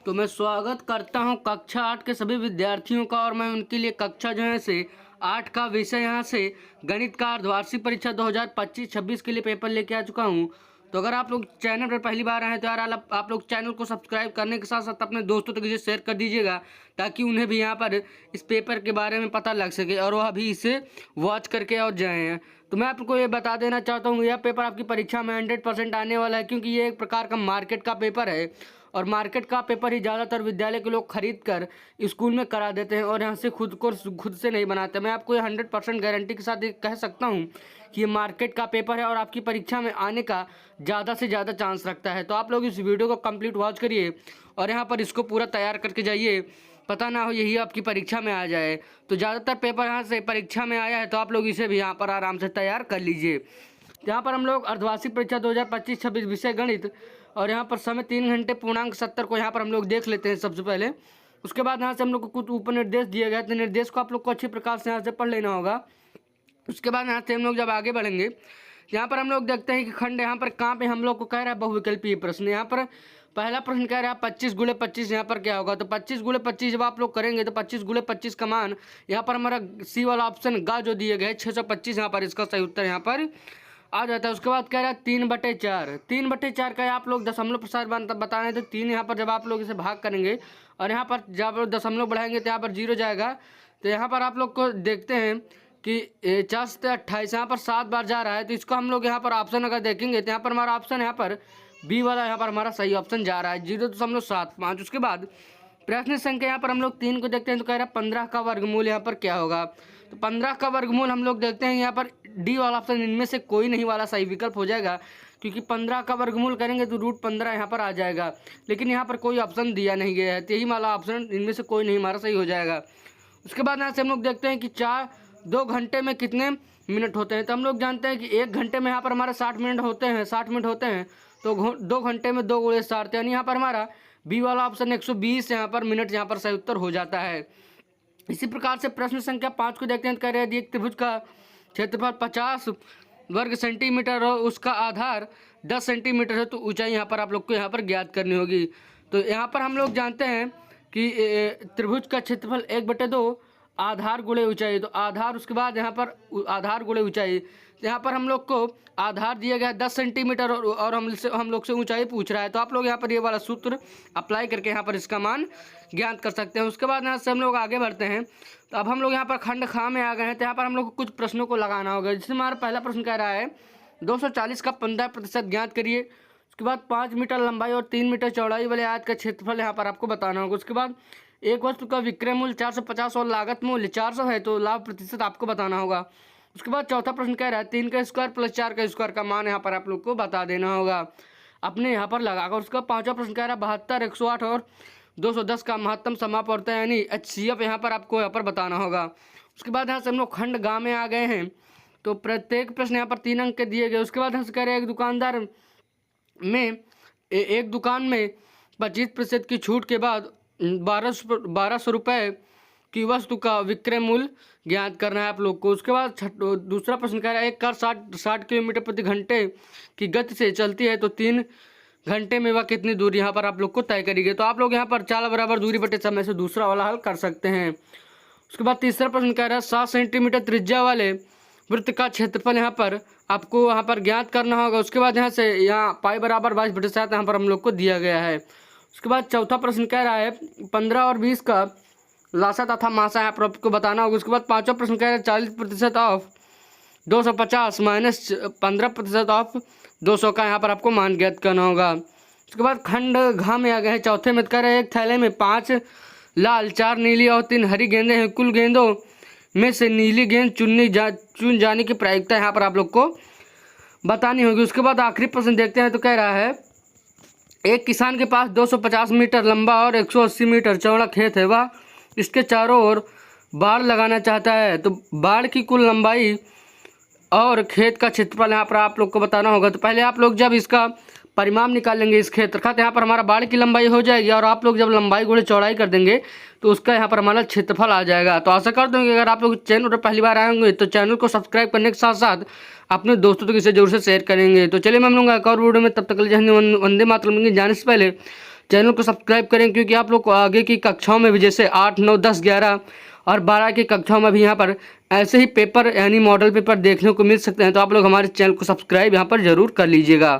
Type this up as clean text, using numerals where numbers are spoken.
तो मैं स्वागत करता हूं कक्षा 8 के सभी विद्यार्थियों का और मैं उनके लिए कक्षा जो है से 8 का विषय यहाँ से गणित का अर्धवार्षिक परीक्षा 2025-26 के लिए पेपर लेके आ चुका हूं। तो अगर आप लोग चैनल पर पहली बार आए हैं तो यार आप लोग चैनल को सब्सक्राइब करने के साथ साथ अपने दोस्तों तक इसे शेयर कर दीजिएगा ताकि उन्हें भी यहाँ पर इस पेपर के बारे में पता लग सके और वह भी इसे वॉच करके और जाएँ। तो मैं आपको ये बता देना चाहता हूँ यह पेपर आपकी परीक्षा में 100% आने वाला है क्योंकि ये एक प्रकार का मार्केट का पेपर है और मार्केट का पेपर ही ज़्यादातर विद्यालय के लोग खरीद कर स्कूल में करा देते हैं और यहाँ से खुद से नहीं बनाते। मैं आपको ये 100% गारंटी के साथ कह सकता हूँ कि ये मार्केट का पेपर है और आपकी परीक्षा में आने का ज़्यादा से ज़्यादा चांस रखता है। तो आप लोग इस वीडियो को कंप्लीट वॉच करिए और यहाँ पर इसको पूरा तैयार करके जाइए, पता ना हो यही आपकी परीक्षा में आ जाए। तो ज़्यादातर पेपर यहाँ से परीक्षा में आया है तो आप लोग इसे भी यहाँ पर आराम से तैयार कर लीजिए। यहाँ पर हम लोग अर्धवार्षिक परीक्षा 2025-26 विषय गणित और यहाँ पर समय 3 घंटे पूर्णांक 70 को यहाँ पर हम लोग देख लेते हैं सबसे पहले। उसके बाद यहाँ से हम लोग को कुछ ऊपर निर्देश दिए गए तो निर्देश को आप लोग को अच्छी प्रकार से यहाँ से पढ़ लेना होगा। उसके बाद यहाँ से हम लोग जब आगे बढ़ेंगे यहाँ पर हम लोग देखते हैं कि खंड यहाँ पर कहाँ पे हम लोग को कह रहा है बहुविकल्पीय प्रश्न। यहाँ पर पहला प्रश्न कह रहा है 25 गुणे 25 यहाँ पर क्या होगा। तो 25 गुणे 25 जब आप लोग करेंगे तो 25 गुणे 25 का मान यहाँ पर हमारा सी वाला ऑप्शन गा जो दिए गए 625 यहाँ पर इसका सही उत्तर यहाँ पर आ जाता है। उसके बाद कह रहा है 3/4 3/4 का आप लोग दशमलव प्रसार बता रहे हैं तो 3 यहाँ पर जब आप लोग इसे भाग करेंगे और यहाँ पर जब दशमलव बढ़ाएंगे तो यहाँ पर 0 जाएगा। तो यहाँ पर आप लोग को देखते हैं कि 4 से 28 यहाँ पर 7 बार जा रहा है। तो इसको हम लोग यहाँ पर ऑप्शन अगर देखेंगे तो यहाँ पर हमारा ऑप्शन यहाँ पर बी वाला यहाँ पर हमारा सही ऑप्शन जा रहा है 0.75। उसके बाद प्रश्न संख्या यहाँ पर हम लोग 3 को देखते हैं तो कह रहा है 15 का वर्गमूल यहाँ पर क्या होगा। तो 15 का वर्गमूल हम लोग देखते हैं यहाँ पर डी वाला ऑप्शन इनमें से कोई नहीं वाला सही विकल्प हो जाएगा क्योंकि 15 का वर्गमूल करेंगे तो √15 यहाँ पर आ जाएगा, लेकिन यहाँ पर कोई ऑप्शन दिया नहीं गया है तो यही वाला ऑप्शन इनमें से कोई नहीं हमारा सही हो जाएगा। उसके बाद यहाँ से हम लोग देखते हैं कि 2 घंटे में कितने मिनट होते हैं। तो हम लोग जानते हैं कि 1 घंटे में यहाँ पर हमारा 60 मिनट होते हैं तो 2 घंटे में 2 गुणे 60 यानी यहाँ पर हमारा बी वाला ऑप्शन 120 यहाँ पर मिनट यहाँ पर सही उत्तर हो जाता है। इसी प्रकार से प्रश्न संख्या 5 को देखते हैं। कह रहे हैं एक त्रिभुज का क्षेत्रफल 50 वर्ग सेंटीमीटर और उसका आधार 10 सेंटीमीटर है तो ऊंचाई यहाँ पर आप लोग को यहाँ पर ज्ञात करनी होगी। तो यहाँ पर हम लोग जानते हैं कि त्रिभुज का क्षेत्रफल 1/2 आधार गुणे ऊंचाई। तो आधार उसके बाद यहाँ पर आधार गुणे ऊंचाई। तो यहाँ पर हम लोग को आधार दिया गया है 10 सेंटीमीटर और हम लोग से ऊंचाई पूछ रहा है तो आप लोग यहाँ पर ये वाला सूत्र अप्लाई करके यहाँ पर इसका मान ज्ञात कर सकते हैं। उसके बाद यहाँ से हम लोग आगे बढ़ते हैं। तो अब हम लोग यहाँ पर खंड खा में आ गए हैं तो यहाँ पर हम लोग को कुछ प्रश्नों को लगाना होगा। जिसमें हमारा पहला प्रश्न कह रहा है 240 का 15% ज्ञात करिए। उसके बाद 5 मीटर लंबाई और 3 मीटर चौड़ाई वाले आयत का क्षेत्रफल यहाँ पर आपको बताना होगा। उसके बाद एक वस्तु का विक्रय मूल्य 450 और लागत मूल्य 400 है तो लाभ प्रतिशत आपको बताना होगा। उसके बाद चौथा प्रश्न कह रहा है 3 का स्क्वायर प्लस 4 का स्क्वायर का मान यहाँ पर आप लोग को बता देना होगा अपने यहाँ पर लगाकर। उसका पांचवा प्रश्न कह रहा है 72, 108 और 210 का महत्तम समापवर्तन यानी HCF यहाँ पर आपको यहाँ पर बताना होगा। उसके बाद यहाँ से हम लोग खंड गा में आ गए हैं तो प्रत्येक प्रश्न यहाँ पर 3 अंक के दिए गए। उसके बाद यहाँ से कह रहे हैं एक दुकान में 25% की छूट के बाद 1200 रुपये की वस्तु का विक्रय मूल्य ज्ञात करना है आप लोग को। उसके बाद दूसरा प्रश्न कह रहा है एक कार 60 किलोमीटर प्रति घंटे की गति से चलती है तो 3 घंटे में वह कितनी दूरी यहाँ पर आप लोग को तय करेगी। तो आप लोग यहाँ पर 4 बराबर दूरी बटे समय से दूसरा वाला हल कर सकते हैं। उसके बाद तीसरा प्रश्न कह रहा है 7 सेंटीमीटर त्रिज्या वाले वृत्त का क्षेत्रफल यहाँ पर आपको यहाँ पर ज्ञात करना होगा। उसके बाद यहाँ से पाई बराबर 22/7 यहाँ पर हम लोग को दिया गया है। उसके बाद चौथा प्रश्न कह रहा है 15 और 20 का लासा तथा मासा यहाँ पर आपको बताना होगा। उसके बाद पांचवा प्रश्न कह रहा है 40% ऑफ 250 माइनस 15% ऑफ 200 का यहाँ पर आपको मान ज्ञात करना होगा। उसके बाद खंड घा में आ गए हैं। चौथे में कह रहे हैं एक थैले में 5 लाल 4 नीली और 3 हरी गेंदें हैं। कुल गेंदों में से नीली गेंद चुन जाने की प्रायिकता यहाँ पर आप लोग को बतानी होगी। उसके बाद आखिरी प्रश्न देखते हैं। तो कह रहा है एक किसान के पास 250 मीटर लंबा और 180 मीटर चौड़ा खेत है, वह इसके चारों ओर बाड़ लगाना चाहता है तो बाड़ की कुल लंबाई और खेत का क्षेत्रफल यहाँ पर आप लोग को बताना होगा। तो पहले आप लोग जब इसका परिमाप निकालेंगे इस क्षेत्र का तो यहाँ पर हमारा बाड़ की लंबाई हो जाएगी और आप लोग जब लंबाई गुणे चौड़ाई कर देंगे तो उसका यहाँ पर हमारा क्षेत्रफल आ जाएगा। तो आशा करता हूँ कि अगर आप लोग चैनल पर पहली बार आएंगे तो चैनल को सब्सक्राइब करने के साथ साथ अपने दोस्तों तक इसे जरूर से शेयर करेंगे। तो चलिए मैं मिलूंगा एक और वीडियो में, तब तक के लिए जय हिंद, वंदे मातरम। जाने से पहले चैनल को सब्सक्राइब करें, क्योंकि आप लोग को आगे की कक्षाओं में भी जैसे 8, 9, 10, 11 और 12 की कक्षाओं में भी यहाँ पर ऐसे ही पेपर यानी मॉडल पेपर देखने को मिल सकते हैं। तो आप लोग हमारे चैनल को सब्सक्राइब यहाँ पर ज़रूर कर लीजिएगा।